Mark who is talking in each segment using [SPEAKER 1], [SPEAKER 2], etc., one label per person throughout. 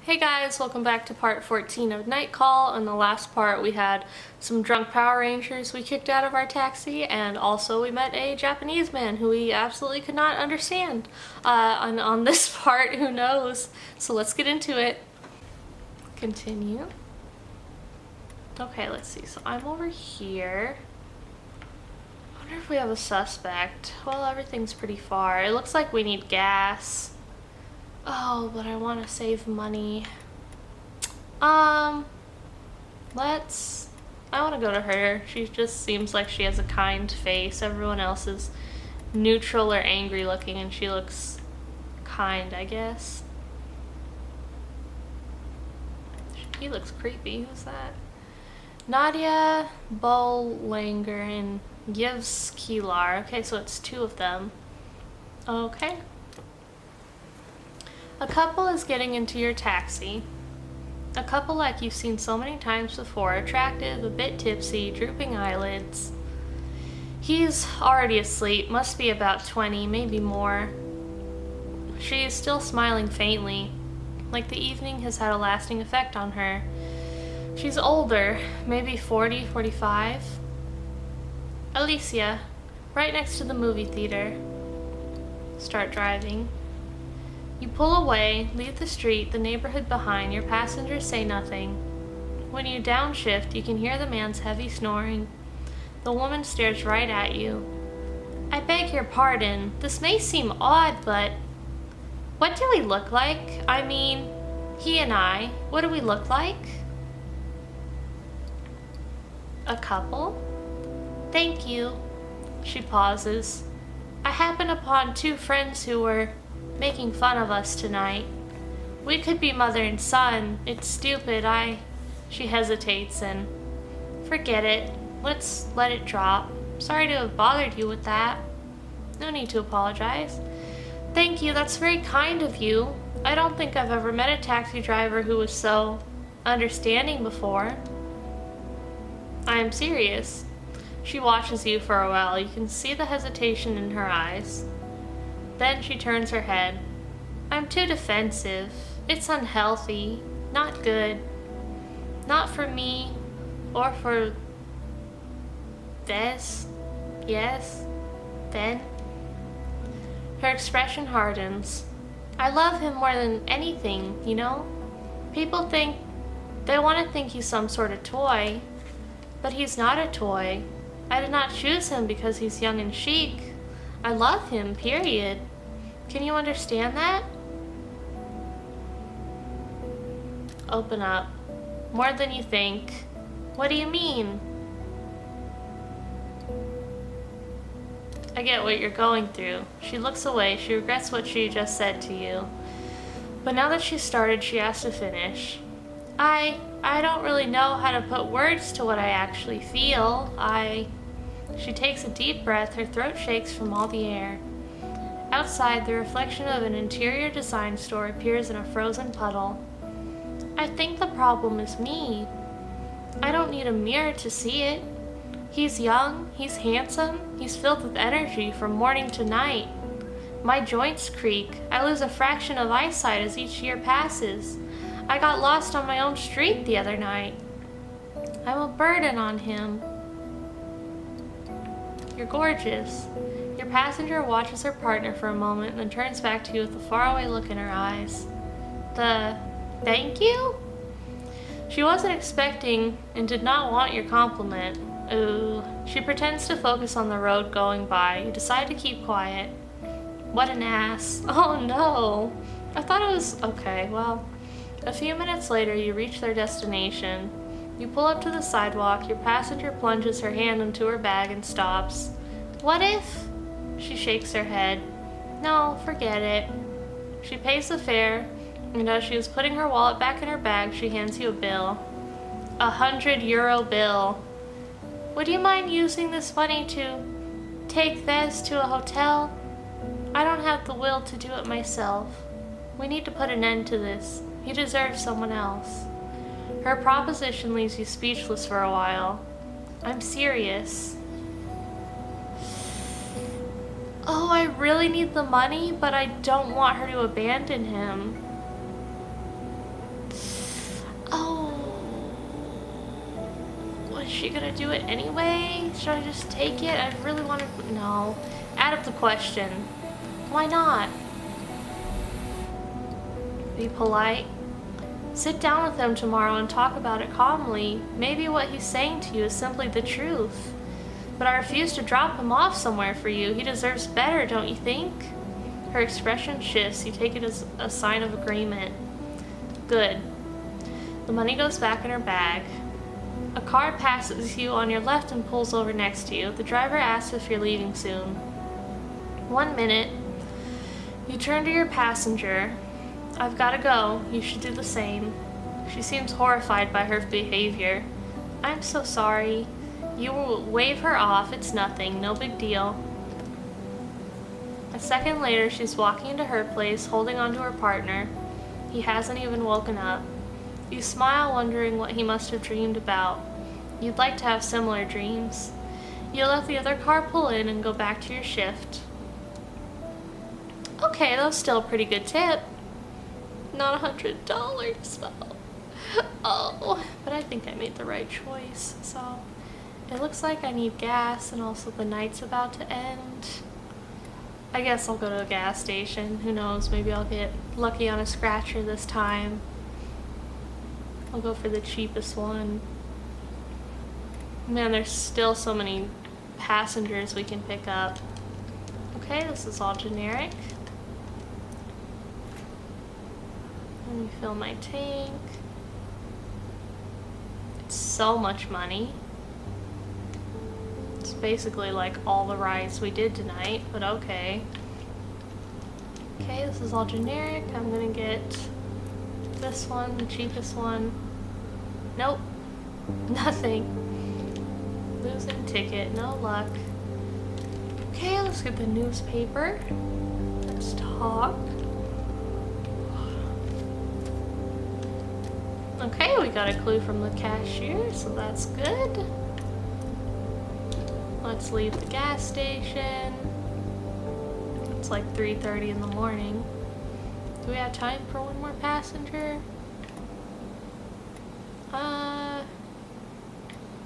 [SPEAKER 1] Hey guys, welcome back to part 14 of Night Call. In the last part we had some drunk Power Rangers we kicked out of our taxi, and also we met a Japanese man who we absolutely could not understand. And on this part, who knows? So let's get into it. Continue. Okay, let's see. So I'm over here. I wonder if we have a suspect. Well, everything's pretty far. It looks like we need gas. Oh, but I want to save money. I want to go to her. She just seems like she has a kind face. Everyone else is neutral or angry looking, and she looks kind, I guess. He looks creepy. Who's that? Nadia Bolanger and Yves Kilar. Okay, so it's two of them. Okay. A couple is getting into your taxi. A couple like you've seen so many times before, attractive, a bit tipsy, drooping eyelids. He's already asleep, must be about 20, maybe more. She is still smiling faintly, like the evening has had a lasting effect on her. She's older, maybe 40, 45. Alicia, right next to the movie theater. Start driving. You pull away, leave the street, the neighborhood behind, your passengers say nothing. When you downshift, you can hear the man's heavy snoring. The woman stares right at you. I beg your pardon, this may seem odd, but what do we look like? I mean, he and I, what do we look like? A couple? Thank you. She pauses. I happen upon two friends who were making fun of us tonight. We could be mother and son. It's stupid. She hesitates and forget it. Let's let it drop. Sorry to have bothered you with that. No need to apologize. Thank you. That's very kind of you. I don't think I've ever met a taxi driver who was so understanding before. I am serious. She watches you for a while. You can see the hesitation in her eyes. Then she turns her head. I'm too defensive. It's unhealthy. Not good. Not for me. Or for this. Yes. Then. Her expression hardens. I love him more than anything, you know? People think they want to think he's some sort of toy. But he's not a toy. I did not choose him because he's young and chic. I love him, period. Can you understand that? Open up. More than you think. What do you mean? I get what you're going through. She looks away. She regrets what she just said to you. But now that she's started, she has to finish. I don't really know how to put words to what I actually feel. She takes a deep breath. Her throat shakes from all the air. Outside, the reflection of an interior design store appears in a frozen puddle. I think the problem is me. I don't need a mirror to see it. He's young, he's handsome, he's filled with energy from morning to night. My joints creak. I lose a fraction of eyesight as each year passes. I got lost on my own street the other night. I'm a burden on him. You're gorgeous. Your passenger watches her partner for a moment and then turns back to you with a faraway look in her eyes. Thank you? She wasn't expecting and did not want your compliment. Ooh. She pretends to focus on the road going by. You decide to keep quiet. What an ass. Oh no. I thought it was okay, well. A few minutes later, you reach their destination. You pull up to the sidewalk. Your passenger plunges her hand into her bag and stops. What if? She shakes her head. No, forget it. She pays the fare, and as she is putting her wallet back in her bag, she hands you a bill. €100 bill. Would you mind using this money to take Vez to a hotel? I don't have the will to do it myself. We need to put an end to this. He deserves someone else. Her proposition leaves you speechless for a while. I'm serious. Oh, I really need the money, but I don't want her to abandon him. she gonna do it anyway? Should I just take it? I really want to... No. Add up the question. Why not? Be polite. Sit down with him tomorrow and talk about it calmly. Maybe what he's saying to you is simply the truth. But I refuse to drop him off somewhere for you. He deserves better, don't you think? Her expression shifts. You take it as a sign of agreement. Good. The money goes back in her bag. A car passes you on your left and pulls over next to you. The driver asks if you're leaving soon. 1 minute. You turn to your passenger. I've got to go. You should do the same. She seems horrified by her behavior. I'm so sorry. You will wave her off. It's nothing. No big deal. A second later, she's walking into her place, holding onto her partner. He hasn't even woken up. You smile, wondering what he must have dreamed about. You'd like to have similar dreams. You let the other car pull in and go back to your shift. Okay, that was still a pretty good tip. Not $100, though. Oh, but I think I made the right choice. So, it looks like I need gas, and also the night's about to end. I guess I'll go to a gas station. Who knows, maybe I'll get lucky on a scratcher this time. I'll go for the cheapest one. Man, there's still so many passengers we can pick up. Okay, this is all generic. Let me fill my tank. It's so much money. It's basically like all the rides we did tonight, but okay. Okay, this is all generic. I'm gonna get this one, the cheapest one. Nope. Nothing. Losing ticket, no luck. Okay, let's get the newspaper. Let's talk. Okay, we got a clue from the cashier, so that's good. Let's leave the gas station. It's like 3:30 in the morning. Do we have time for one more passenger?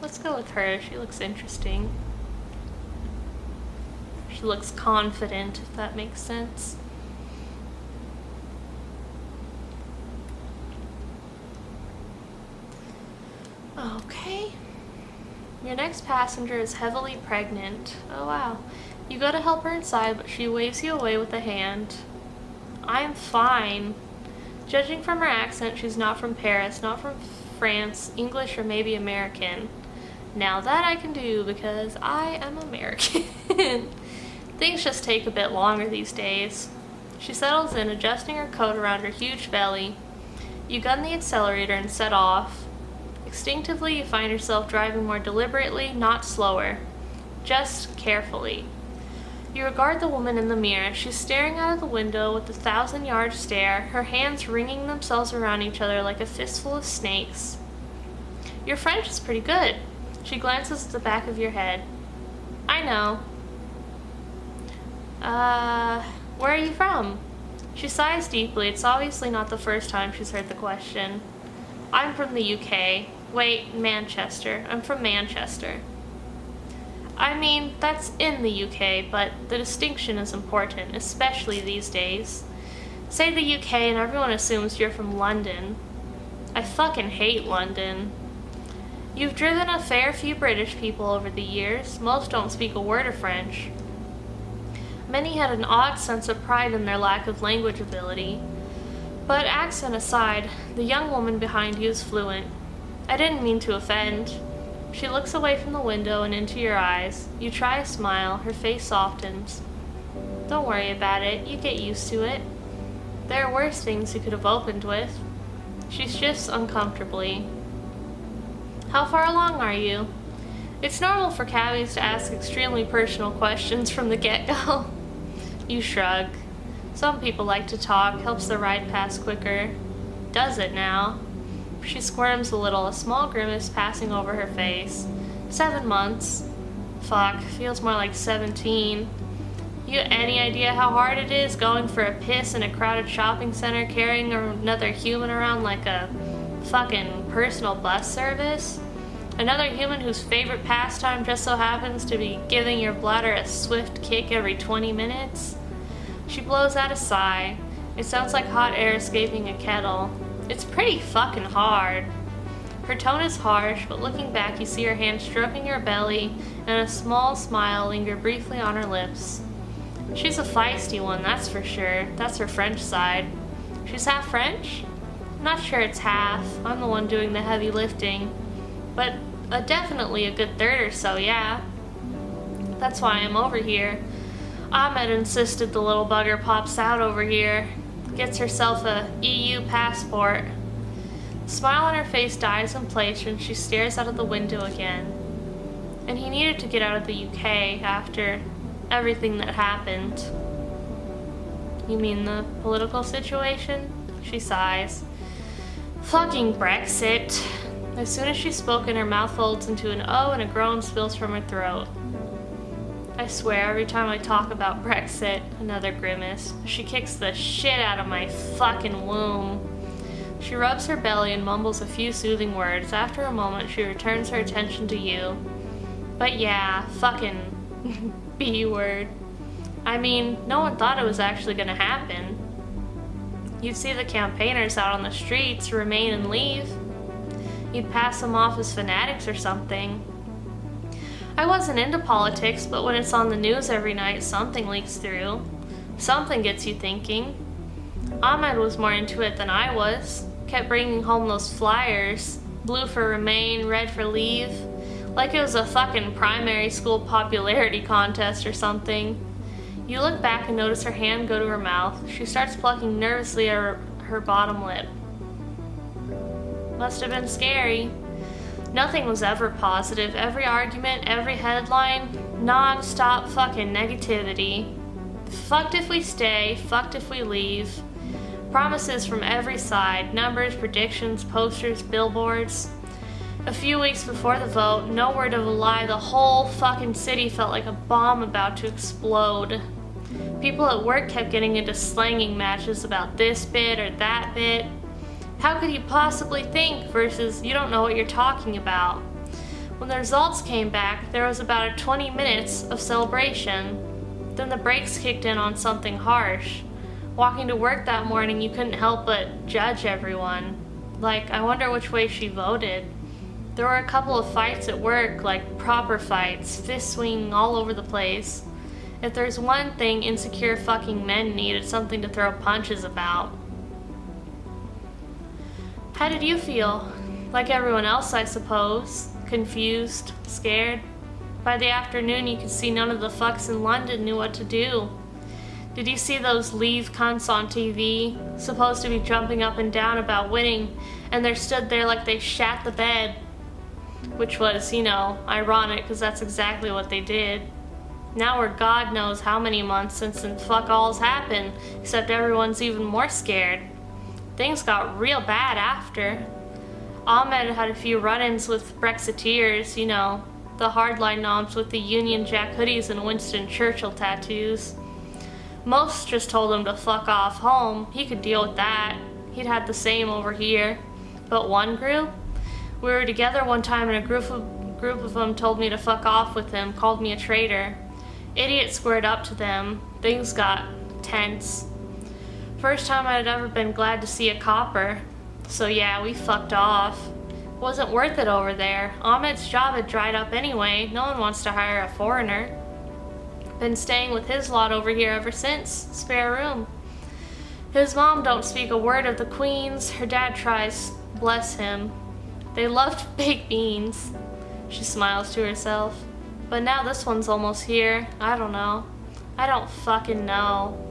[SPEAKER 1] Let's go with her. She looks interesting. She looks confident, if that makes sense. Okay. Your next passenger is heavily pregnant. Oh wow. You go to help her inside, but she waves you away with a hand. I'm fine. Judging from her accent, she's not from Paris, not from France, English, or maybe American. Now that I can do because I am American. Things just take a bit longer these days. She settles in, adjusting her coat around her huge belly. You gun the accelerator and set off. Instinctively, you find yourself driving more deliberately, not slower. Just carefully. You regard the woman in the mirror. She's staring out of the window with a 1,000-yard stare, her hands wringing themselves around each other like a fistful of snakes. Your French is pretty good. She glances at the back of your head. I know. Where are you from? She sighs deeply. It's obviously not the first time she's heard the question. I'm from the UK. Wait, Manchester. I'm from Manchester. I mean, that's in the UK, but the distinction is important, especially these days. Say the UK and everyone assumes you're from London. I fucking hate London. You've driven a fair few British people over the years. Most don't speak a word of French. Many had an odd sense of pride in their lack of language ability. But accent aside, the young woman behind you is fluent. I didn't mean to offend. She looks away from the window and into your eyes. You try a smile. Her face softens. Don't worry about it. You get used to it. There are worse things you could have opened with. She shifts uncomfortably. How far along are you? It's normal for cabbies to ask extremely personal questions from the get-go. You shrug. Some people like to talk, helps the ride pass quicker. Does it now? She squirms a little, a small grimace passing over her face. 7 months. Fuck, feels more like 17. You any idea how hard it is going for a piss in a crowded shopping center, carrying another human around like a fucking personal bus service? Another human whose favorite pastime just so happens to be giving your bladder a swift kick every 20 minutes? She blows out a sigh. It sounds like hot air escaping a kettle. It's pretty fucking hard. Her tone is harsh, but looking back you see her hand stroking her belly and a small smile linger briefly on her lips. She's a feisty one, that's for sure. That's her French side. She's half French? I'm not sure it's half. I'm the one doing the heavy lifting. But definitely a good third or so, yeah. That's why I'm over here. Ahmed insisted the little bugger pops out over here. Gets herself a EU passport. The smile on her face dies in place when she stares out of the window again. And he needed to get out of the UK after everything that happened. You mean the political situation? She sighs. Fucking Brexit. As soon as she's spoken, her mouth folds into an O and a groan spills from her throat. I swear, every time I talk about Brexit, another grimace, she kicks the shit out of my fucking womb. She rubs her belly and mumbles a few soothing words. After a moment, she returns her attention to you. But yeah, fucking B word. I mean, no one thought it was actually gonna happen. You'd see the campaigners out on the streets, remain and leave. You'd pass them off as fanatics or something. I wasn't into politics, but when it's on the news every night, something leaks through. Something gets you thinking. Ahmed was more into it than I was. Kept bringing home those flyers. Blue for remain, red for leave. Like it was a fucking primary school popularity contest or something. You look back and notice her hand go to her mouth. She starts plucking nervously at her bottom lip. Must have been scary. Nothing was ever positive. Every argument, every headline, non-stop fucking negativity. Fucked if we stay, fucked if we leave. Promises from every side, numbers, predictions, posters, billboards. A few weeks before the vote, no word of a lie, the whole fucking city felt like a bomb about to explode. People at work kept getting into slanging matches about this bit or that bit. How could you possibly think versus you don't know what you're talking about? When the results came back, there was about 20 minutes of celebration. Then the brakes kicked in on something harsh. Walking to work that morning, you couldn't help but judge everyone. Like, I wonder which way she voted. There were a couple of fights at work, like proper fights, fist swinging all over the place. If there's one thing insecure fucking men need, it's something to throw punches about. How did you feel? Like everyone else, I suppose. Confused, scared. By the afternoon, you could see none of the fucks in London knew what to do. Did you see those leave cunts on TV, supposed to be jumping up and down about winning, and they stood there like they shat the bed? Which was, ironic, because that's exactly what they did. Now we're God knows how many months since fuck all's happened, except everyone's even more scared. Things got real bad after. Ahmed had a few run-ins with Brexiteers, the hardline knobs with the Union Jack hoodies and Winston Churchill tattoos. Most just told him to fuck off home. He could deal with that. He'd had the same over here. But one group? We were together one time and a group of them told me to fuck off with him, called me a traitor. Idiot squared up to them. Things got tense. First time I'd ever been glad to see a copper. So yeah, we fucked off. Wasn't worth it over there. Ahmed's job had dried up anyway. No one wants to hire a foreigner. Been staying with his lot over here ever since. Spare room. His mom don't speak a word of the Queen's. Her dad tries. Bless him. They loved baked beans. She smiles to herself. But now this one's almost here. I don't know. I don't fucking know.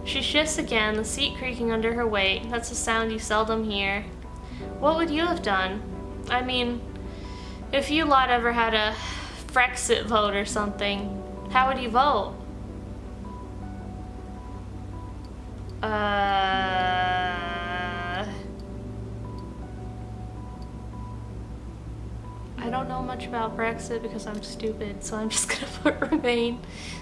[SPEAKER 1] She shifts again, the seat creaking under her weight. That's a sound you seldom hear. What would you have done? I mean, if you lot ever had a Brexit vote or something, how would you vote? I don't know much about Brexit because I'm stupid, so I'm just gonna put remain.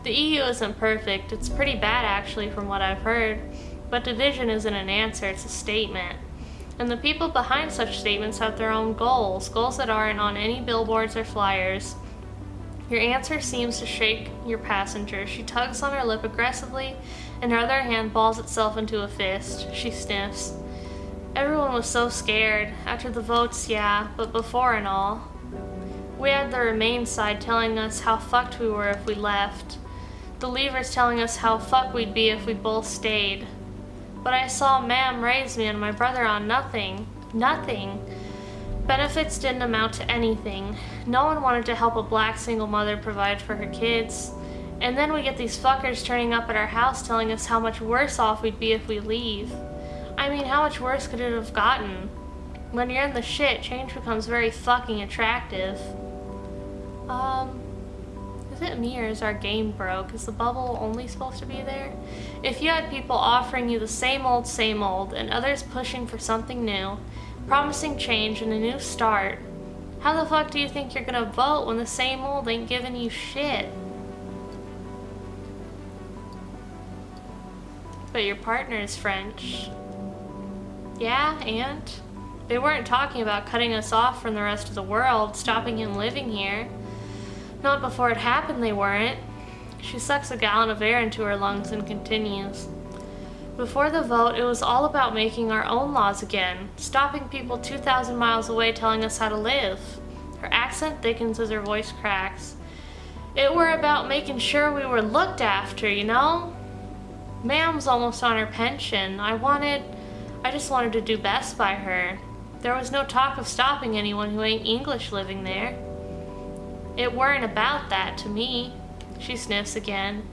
[SPEAKER 1] The EU isn't perfect. It's pretty bad actually from what I've heard. But division isn't an answer, it's a statement. And the people behind such statements have their own goals that aren't on any billboards or flyers. Your answer seems to shake your passenger. She tugs on her lip aggressively, and her other hand balls itself into a fist. She sniffs. Everyone was so scared. After the votes, yeah, but before and all. We had the Remain side telling us how fucked we were if we left. The Leavers telling us how fucked we'd be if we both stayed. But I saw Ma'am raise me and my brother on nothing. Nothing. Benefits didn't amount to anything. No one wanted to help a black single mother provide for her kids. And then we get these fuckers turning up at our house telling us how much worse off we'd be if we leave. I mean, how much worse could it have gotten? When you're in the shit, change becomes very fucking attractive. Is it me or is our game broke? Is the bubble only supposed to be there? If you had people offering you the same old, and others pushing for something new, promising change and a new start, how the fuck do you think you're gonna vote when the same old ain't giving you shit? But your partner is French. Yeah, and? They weren't talking about cutting us off from the rest of the world, stopping him living here. Not before it happened, they weren't. She sucks a gallon of air into her lungs and continues. Before the vote, it was all about making our own laws again, stopping people 2,000 miles away telling us how to live. Her accent thickens as her voice cracks. It were about making sure we were looked after, you know? Ma'am's almost on her pension. I just wanted to do best by her. There was no talk of stopping anyone who ain't English living there. It weren't about that to me. She sniffs again.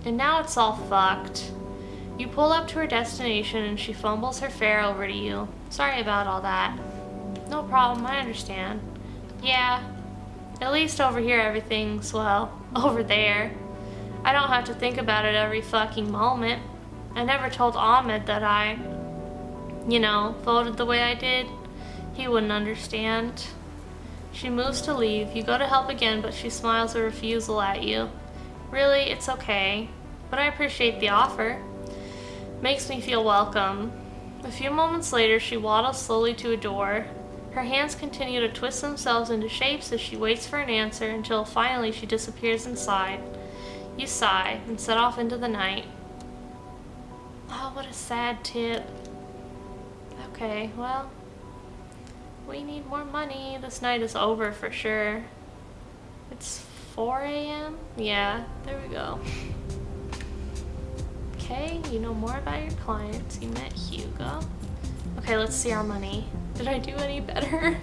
[SPEAKER 1] And now it's all fucked. You pull up to her destination and she fumbles her fare over to you. Sorry about all that. No problem, I understand. Yeah, at least over here everything's, well, over there. I don't have to think about it every fucking moment. I never told Ahmed that I, voted the way I did. He wouldn't understand. She moves to leave. You go to help again, but she smiles a refusal at you. Really, it's okay, but I appreciate the offer. Makes me feel welcome. A few moments later, she waddles slowly to a door. Her hands continue to twist themselves into shapes as she waits for an answer until finally she disappears inside. You sigh and set off into the night. Oh, what a sad tip. Okay, well, we need more money. This night is over for sure. It's 4 a.m.? Yeah, there we go. Okay, you know more about your clients. You met Hugo. Okay, let's see our money. Did I do any better?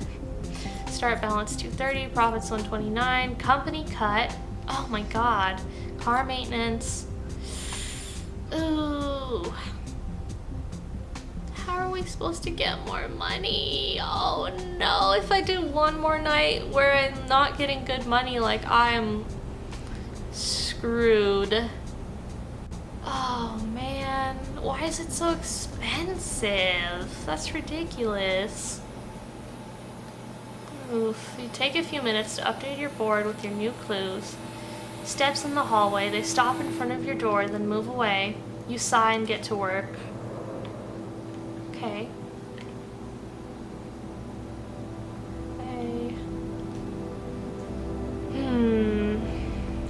[SPEAKER 1] Start balance 230, profits 129, company cut. Oh my god. Car maintenance. Ooh. How are we supposed to get more money? Oh no, if I do one more night where I'm not getting good money, like I'm screwed. Oh man, why is it so expensive? That's ridiculous. Oof, you take a few minutes to update your board with your new clues. Steps in the hallway, they stop in front of your door, then move away. You sigh and get to work. Okay.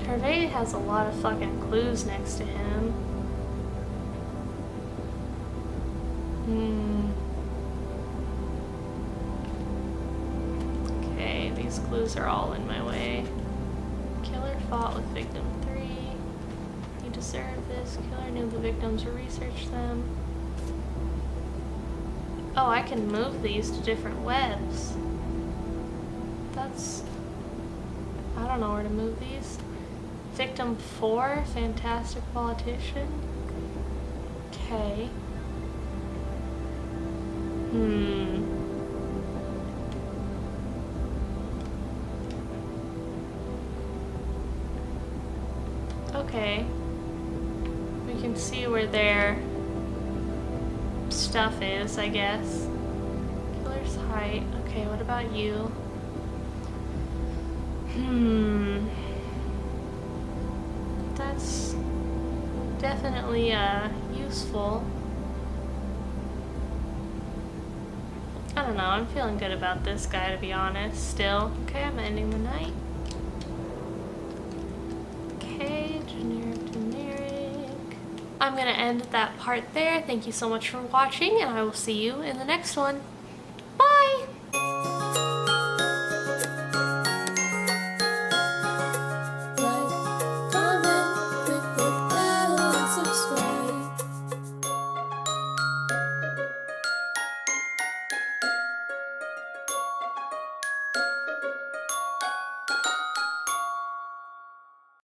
[SPEAKER 1] Hervé has a lot of fucking clues next to him. Okay, these clues are all in my way. Killer fought with victim 3. You deserve this. Killer knew the victims or researched them. Oh, I can move these to different webs. I don't know where to move these. Victim 4, fantastic politician. Okay. Okay. We can see where their stuff is, I guess. Killer's height. Okay, what about you? That's definitely useful. I don't know, I'm feeling good about this guy, to be honest, still. Okay, I'm ending the night. Okay, generic. I'm gonna end that part there. Thank you so much for watching, and I will see you in the next one.